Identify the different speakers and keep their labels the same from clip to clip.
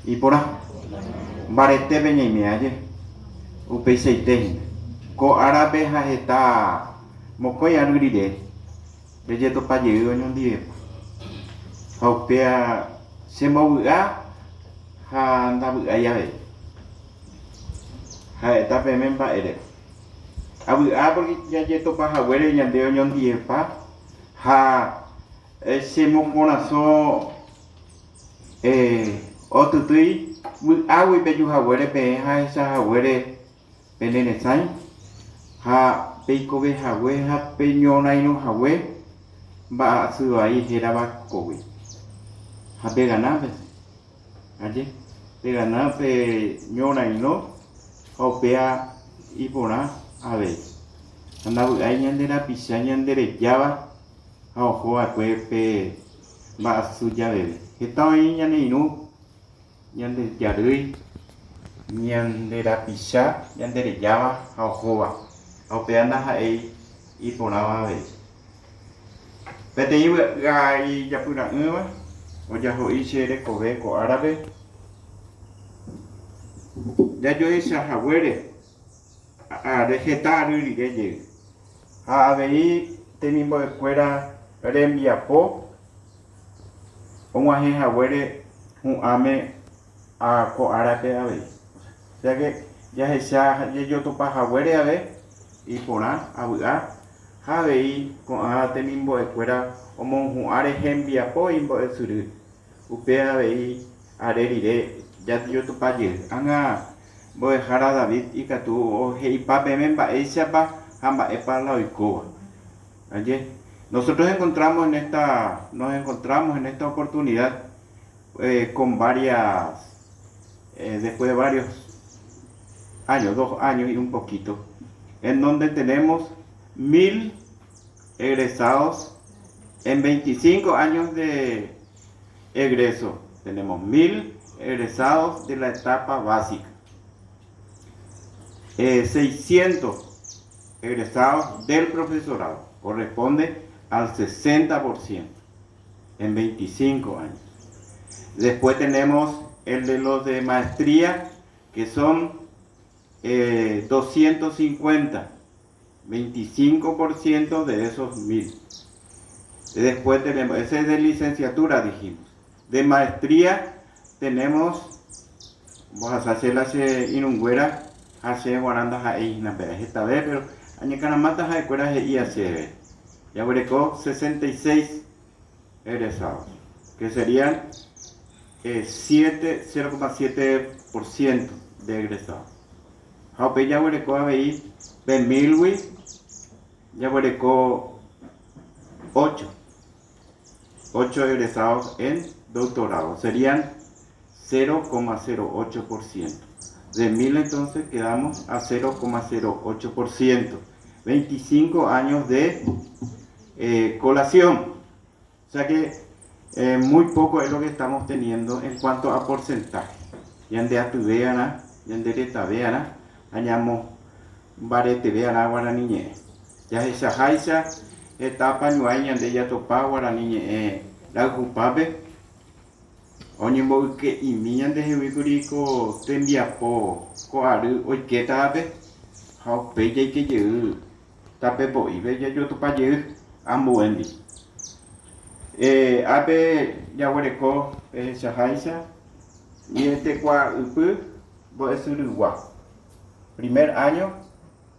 Speaker 1: y por barete beñeimiaye upeiseite ko árape ha heta mokõi aryrire rejetopajey oñondivepa ha upea chembovy'a ha ndavy'ái avei ha'eta peẽme mba'ére avy'a porque jajetopahaguére ñande oñondiepa ha chemokorasõ otytýi vy'águi pejuhaguére peẽ ha echahaguére peneresãi ha peikovehague ha peñorãirõhague mba'asy vai heravakógui ha peganápe aje pegana peñorãirõ ha upea iporã avei ndavy'ái ñande rapicha ñande rejáva ha ohova'ekue pe mba'asy javeve heta oĩ ñane irũ ñande jarýi ñande rapicha ñande rejáva ha ohóva ha upea ndaha'éi iporãva avei peteĩ vy'aga ijapyra'ỹva ojaho'i che rekove ko árape jajoechahaguére heta aryrire ha avei temimbo'ekuéra rembiapo og̃uahẽhaguére hu'ãme ko árape avei cháke jahecha jejotopahaguére ave iporã avy'a ha avei ko'ã temimbo'ekuéra omohu'ã rehembiapo imbo'esyry upéi avei are rire jajotopajey ág̃a mbo'ehára David ikatu he'ipa peẽme mba'éichapa ha mba'épa la oikóva. Aye nosotros nos encontramos en esta oportunidad con varias después de varios años, 2 años y un poquito, en donde tenemos 1000 egresados en 25 años de egreso. Tenemos 1000 egresados de la etapa básica, 600 egresados del profesorado, corresponde al 60% en 25 años. Después tenemos el de los de maestría, que son 250, 25% de esos 1000. Después tenemos, ese es de licenciatura, dijimos. De maestría tenemos, vamos a hacer la inunguera, hace guaranda ha'éi napea esta vez, pero añecaramata ha'ekuéra he'i achéve. Ya vereko 66 egresados, que serían 0,7% de egresados. Haupe ya vereko avei pemilgui, ya vereko 8 egresados en doctorado, serían 0,08%. De 1000 entonces quedamos a 0,08%. 25 años de colación. O sea que muy poco es lo que estamos teniendo en cuanto a porcentaje. Yande atuveana, yande retaveana, añamos bareteveana guaraniñe. Ya esa jaisa etapa ñuay yande ya topa guaraniñe la ocupabe. Oñemboyke imi yande hevykuri ko tembiapo ko ary oiketape ha upe jaikejey tapepo'ípe jajotopajey ambuendi. Ape jaguereko ehechaháicha ñetekua mbo'esyrygua, primer año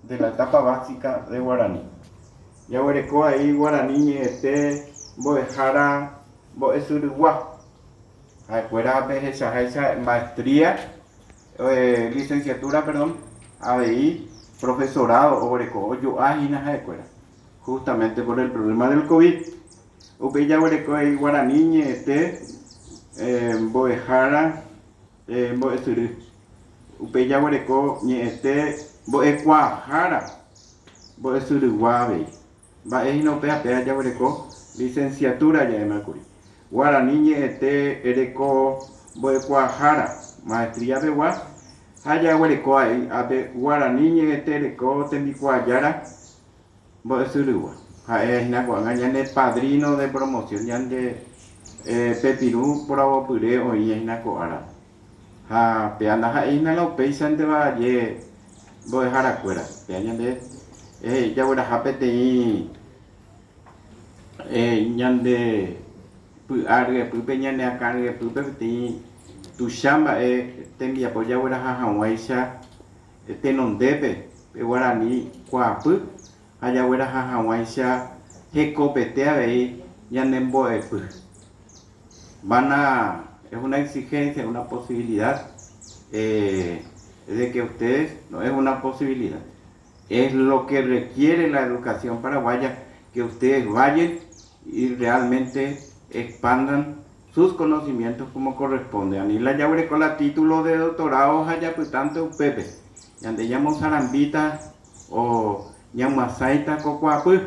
Speaker 1: de la etapa básica de guaraní. Jaguereko ahí guaraní ñe'ẽte mbo'ehára mbo'esyrygua. Ha'ekuéra ehechaháicha maestría, licenciatura, perdón, avei profesorado oguereko ojo'ahína ha'ekuéra, justamente por el problema del COVID. Upe jaguereko ahí guaraní ñe'ẽte mbo'ehára mbo'esyry. Upe jaguereko ñe'ẽte mbo'ekuaahára mbo'esyrygua avei. Mba'éhina upe apéa jaguereko licenciatura jaemakuri. Guaraní ñe'ẽte ereko mbo'ekuaahára maestría pegua ha jaguereko ahí ape guaraní ñe'ẽte ereko tembikuaajára mbo'esyrygua. Ha'éhina ko'ág̃a ñande padrino de promoción, ñande pepiru por agua pure o y en la coara. Ha peanda ha ina la peisa ante va ye voy dejar afuera. Peña de ya voy a hapete y ñande pu arge pu peña ne acarge pu pepiti tu chamba te mi apoya voy a hawaisha te non debe pe guarani kuapu allá voy a hawaisha hecopete a ver ñanembo es una exigencia, una posibilidad de que ustedes, no es una posibilidad, es lo que requiere la educación paraguaya, que ustedes vayan y realmente expandan sus conocimientos como corresponde. Anila ya con la título de doctorado, allá pues tanto Pepe, donde llamo Sarambita o Yamasaita Cocoapu.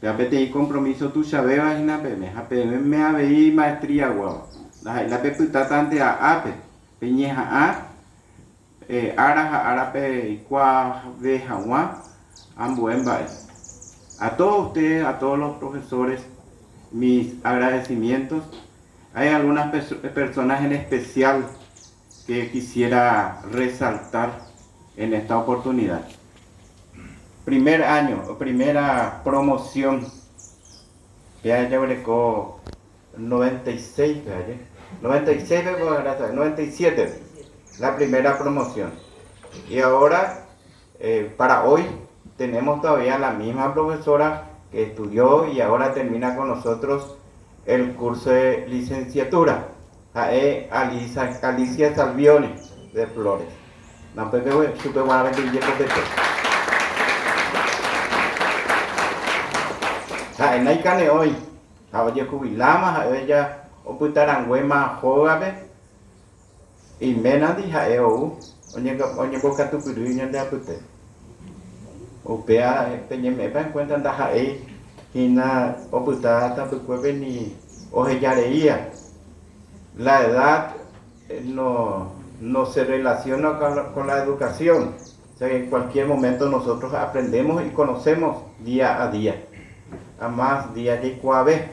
Speaker 1: Ya pete compromiso tu chabeba y na peme me habei maestría guau la pepe tatante a ape peñeja a arape cua de jaguá ambuemba. A todos ustedes, a todos los profesores, mis agradecimientos. Hay algunas personas en especial que quisiera resaltar en esta oportunidad. Primer año, primera promoción, ya llegó 96, 97, la primera promoción. Y ahora, para hoy, tenemos todavía la misma profesora que estudió y ahora termina con nosotros el curso de licenciatura, Alicia Salvione de Flores. No, pues, súper buena en la cane hoy, oye jubilama, ella oputaranguema jogabe y menadi jaeu, oye boca tu piruña de apute. Opea peñeme pa encuentran da jae hina oputada puede ni ojeyareía. La edad no se relaciona con la educación. O sea que en cualquier momento nosotros aprendemos y conocemos día a día. A más día de cuave.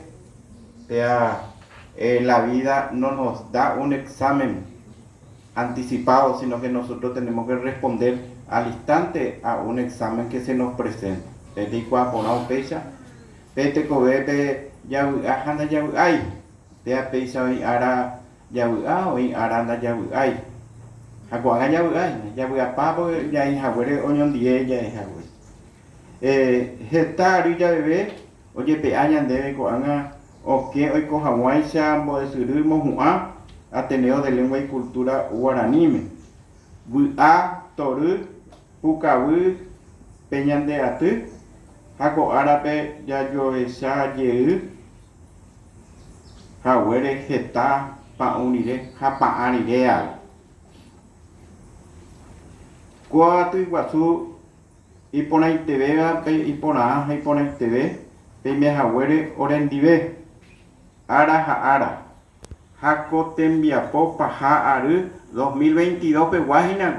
Speaker 1: O sea, la vida no nos da un examen anticipado, sino que nosotros tenemos que responder al instante a un examen que se nos presenta. De cuave por una pecha, pete cobe ya ajana ya ay, te pecha hoy ara ya hoy aranda ya ay. Hakuanga ya voy a papo ya en Jaguere oñon die ya en Jaguere. Hectare ya bebé. Oye, pe añan debe coanga o que hoy con Hawái se ambos de Surimo Ateneo de Lengua y Cultura Guaranime. A Toru, Pucabu, Peñan de Atu, Jaco Árabe ya yo esa ye, Jaguere Geta, Pa Unire, Japa Anirea. Cuatu Iguazú, y pone TV, y pone TV. Peme Jaguere Orendive Ara Jaco Tembiapo Paja Aru 2022 Peguajina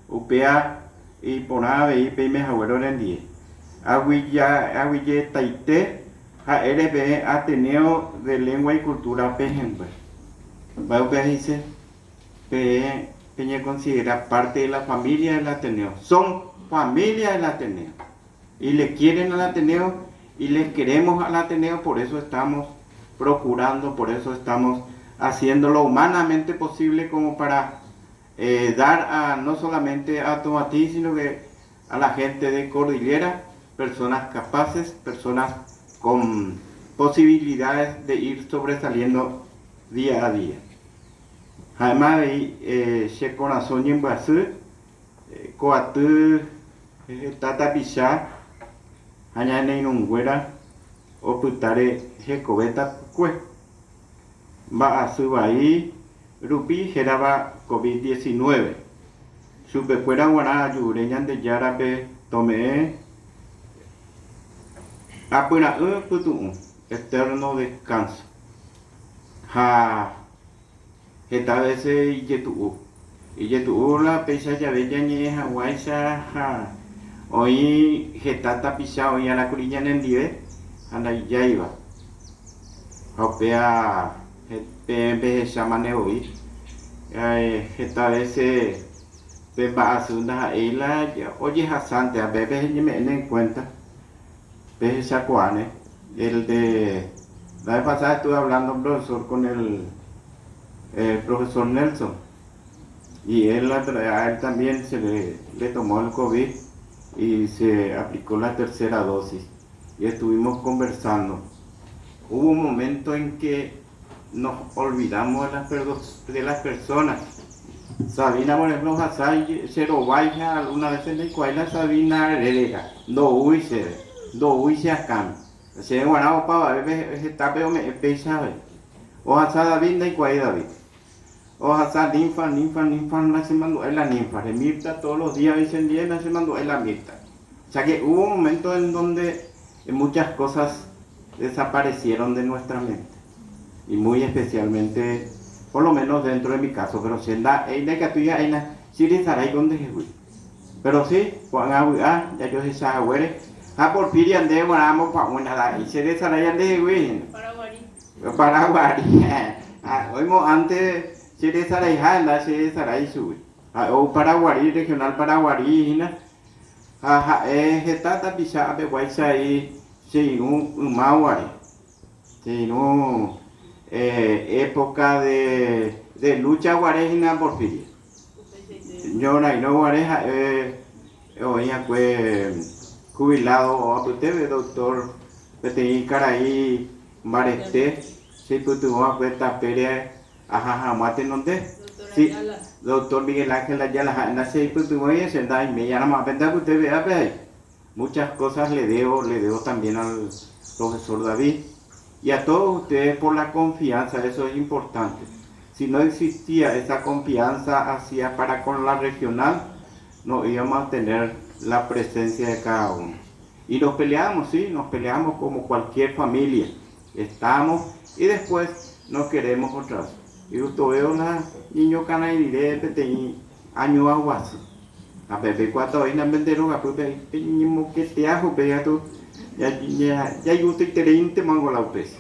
Speaker 1: Upea y Ponave y Peme Jaguere Orendive Aguille Taite JRB Ateneo de Lengua y Cultura Pejembe. Baupea dice Peña considera parte de la familia del Ateneo. Son familia del Ateneo y le quieren al Ateneo y les queremos al Ateneo, por eso estamos procurando, por eso estamos haciendo lo humanamente posible como para dar no solamente a Tomatí, sino que a la gente de Cordillera, personas capaces, personas con posibilidades de ir sobresaliendo día a día. Además de Shekorazón y Embasú, Coatú, Tatapichá, Añane inunguera o putare jecobeta cue. Va a subaí rupi geraba COVID-19. Supecuera guará yureñan de yarape tome apura putu eterno descanso. Ja esta vez y yetu la pesa ya bella ni hawaisa ja. Hoy Getata pisado y a la curilla en el dive, anda ya iba. Opea PMB llama Neoí. Esta vez va a una isla, oye, Hasante, a veces me en cuenta, veces Chacuane, el de la vez pasada estuve hablando, profesor, con el profesor Nelson, y a él también le tomó el COVID y se aplicó la tercera dosis, y estuvimos conversando. Hubo un momento en que nos olvidamos de las personas. Sabina, por ejemplo, Hasai, Cherobaija, alguna vez en el cual Sabina hereda, do huise acá. Se guardado para ver, está peor, me pesa. O Hasai David, de cuál David. O Hasai ninfa, la se mandó en la ninfa. De Mirta, todos los días dicen bien, la se mandó en la Mirta. O sea que hubo un momento en donde muchas cosas desaparecieron de nuestra mente. Y muy especialmente, por lo menos dentro de mi caso, pero si anda en que tuya en la Siri Saray donde es pero sí, Juan Abuá, ya yo se sabe, por Piri ande, bueno, para una y Siri Saray ande, güey, Paraguay, oímos antes Siri Saray, la Siri Saray sube, o Paraguay, regional Paraguay, está pisada de Guaysa y sí, un Maguari, sí, no. Época de lucha guarejina Porfirio. Yo no guareja, oía fue jubilado a usted, doctor PTI Caraí Mareste, si putuvo fue taperia a Jajamate donde, sí, doctor Miguel Ángel Ayala, nace y putuvo y se da y me llama a pensar que usted vea, muchas cosas le debo también al profesor David. Y a todos ustedes por la confianza, eso es importante. Si no existía esa confianza hacia para con la regional, no íbamos a tener la presencia de cada uno. Y nos peleamos, sí, nos peleamos como cualquier familia. Estamos y después nos queremos otra vez. Y yo veo la niño cana y diré peteñi año aguas. A Pepe cuatro hoy no vendero a Pepe peñimo que te hago pegato. Ya yo estoy teniente mango la UPES.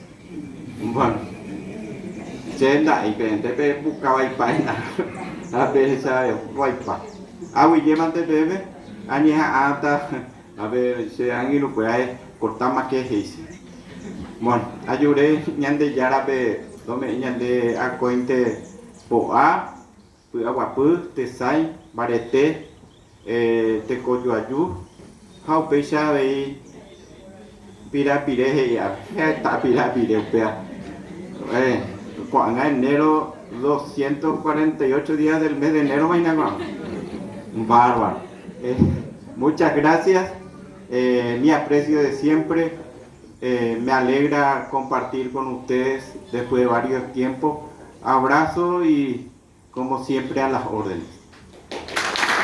Speaker 1: Bueno, se da y te buscaba y paina. A ver, sabe, guaypa. Agua y llévate, bebé. Añeja ata. A ver, se han ido, pues cortar más que ese. Bueno, ayudé, ñande yarabe, tome ñande a cointe poa, aguapú, te sai, barete, te coyo ayú, how pesha ve. Pirapire ya, está pirapire, en enero, 248 días del mes de enero, bárbaro. Muchas gracias, mi aprecio de siempre, me alegra compartir con ustedes después de varios tiempos. Abrazo y como siempre a las órdenes.